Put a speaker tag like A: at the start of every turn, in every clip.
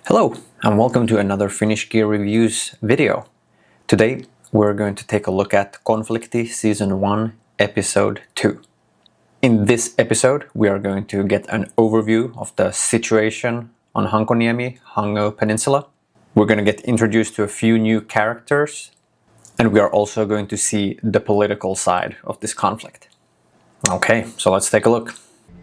A: Hello and welcome to another Finnish Gear Reviews video. Today we're going to take a look at Konflikti Season 1 Episode 2. In this episode we are going to get an overview of the situation on Hankoniemi, Hango Peninsula. We're going to get introduced to a few new characters and we are also going to see the political side of this conflict. Okay, so let's take a look.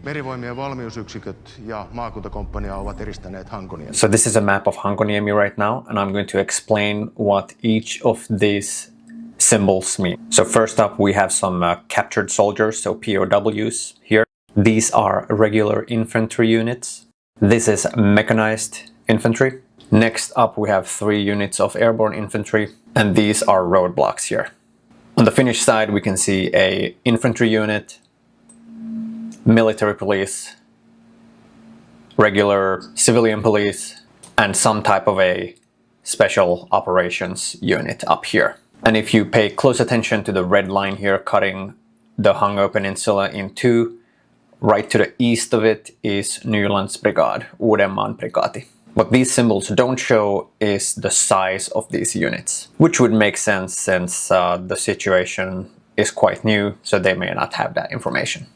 B: Merivoimien valmiusyksiköt ja maakuntakomppania ovat eristäneet Hankoniemi.
A: So this is a map of Hankoniemi right now, and I'm going to explain what each of these symbols mean. So first up we have some captured soldiers, so POWs here. These are regular infantry units. This is mechanized infantry. Next up we have 3 units of airborne infantry, and these are roadblocks here. On the Finnish side we can see a infantry unit, military police, regular civilian police, and some type of a special operations unit up here. And if you pay close attention to the red line here cutting the Hango Peninsula in two, right to the east of it is Nylands Brigade, Uudenmaan Brigati. What these symbols don't show is the size of these units, which would make sense since the situation is quite new, so they may not have that information.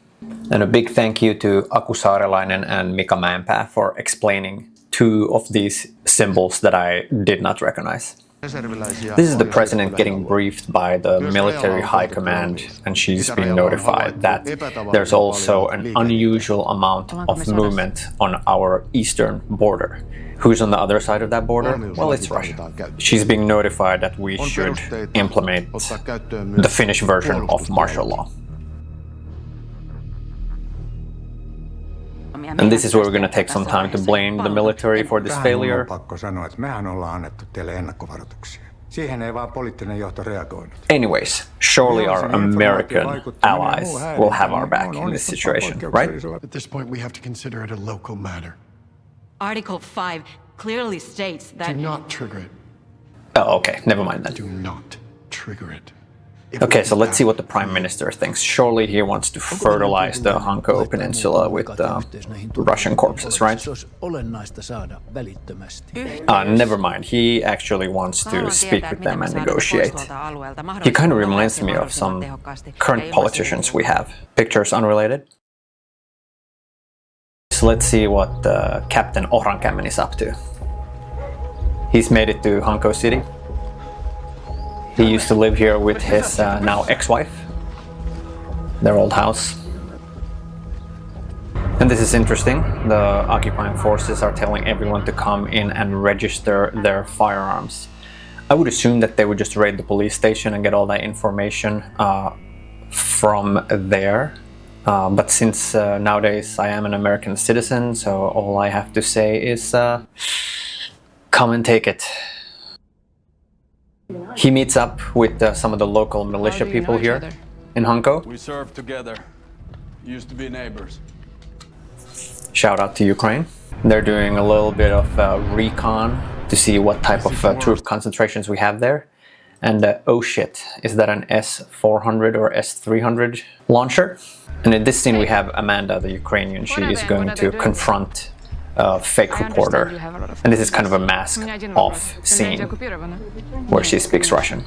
A: And a big thank you to Aku Saarelainen and Mika Mäenpää for explaining 2 of these symbols that I did not recognize. This is the president getting briefed by the military high command, and she's being notified that there's also an unusual amount of movement on our eastern border. Who's on the other side of that border? Well, it's Russia. She's being notified that we should implement the Finnish version of martial law. And this is where we're going to take some time to blame the military for this failure. Anyways, surely our American allies will have our back in this situation, right?
C: At this point, we have to consider it a local matter.
D: Article 5 clearly states that...
C: Do not trigger it.
A: Oh, okay, never mind then.
C: Do not trigger it.
A: Okay, so let's see what the Prime Minister thinks. Surely he wants to fertilize the Hanko Peninsula with Russian corpses, right? Never mind, he actually wants to speak with them and negotiate. He kind of reminds me of some current politicians we have. Pictures unrelated. So let's see what Captain Ohrankämmen is up to. He's made it to Hanko City. He used to live here with his now ex-wife, their old house. And this is interesting. The occupying forces are telling everyone to come in and register their firearms. I would assume that they would just raid the police station and get all that information from there. But since nowadays I am an American citizen, so all I have to say is come and take it. He meets up with some of the local militia people here in Hanko.
E: We served together. Used to be neighbors.
A: Shout out to Ukraine. They're doing a little bit of recon to see what type of troop concentrations we have there. And oh shit, is that an S-400 or S-300 launcher? And in this scene we have Amanda, the Ukrainian. She is going to confront a fake reporter, and this is kind of a mask-off scene where she speaks Russian.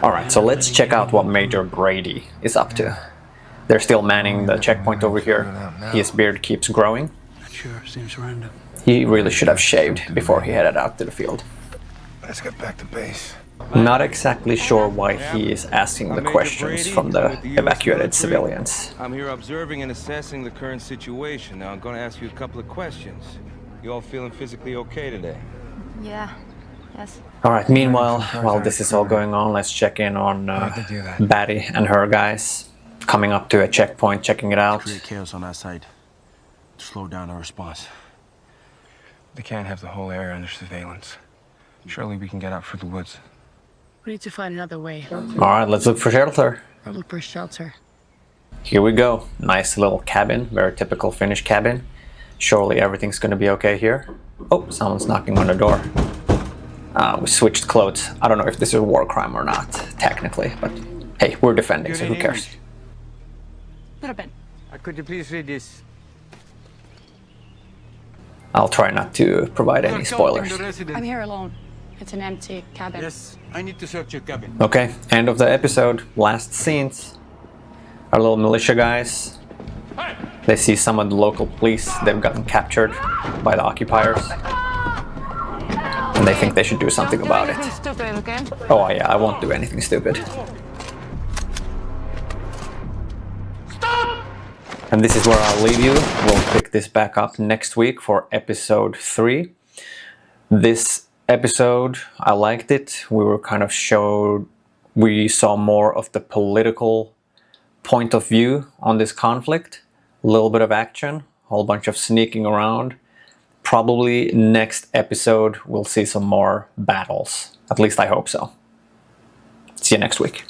A: Alright, so let's check out what Major Brady is up to. They're still manning the checkpoint over here. His beard keeps growing. He really should have shaved before he headed out to the field.
B: Let's get back to base.
A: Not exactly sure why he is asking the questions from the evacuated civilians.
F: I'm here observing and assessing the current situation. Now I'm going to ask you a couple of questions. You all feeling physically okay today?
D: Yeah. Yes.
A: Alright, meanwhile, while this is all going on, let's check in on Batty and her guys. Coming up to a checkpoint, checking it out.
G: Create chaos on that side. Slow down our response.
H: They can't have the whole area under surveillance. Surely we can get out through the woods.
I: We need to find another way.
A: Alright, let's look for shelter.
I: I'll look for shelter.
A: Here we go. Nice little cabin, very typical Finnish cabin. Surely everything's gonna be okay here. Oh, someone's knocking on the door. We switched clothes. I don't know if this is a war crime or not, technically, but hey, we're defending, so who cares?
I: Little bit.
H: Could you please read this?
A: I'll try not to provide any spoilers.
I: I'm here alone. It's an empty cabin.
G: Yes, I need to search your cabin.
A: Okay, end of the episode, last scenes. Our little militia guys. They see some of the local police. They've gotten captured by the occupiers. And they think they should do something about it.
I: Stupid, okay?
A: Oh yeah, I won't do anything stupid. And this is where I'll leave you. We'll pick this back up next week for episode 3. This episode, I liked it. We saw more of the political point of view on this conflict. A little bit of action, a whole bunch of sneaking around. Probably next episode we'll see some more battles. At least I hope so. See you next week.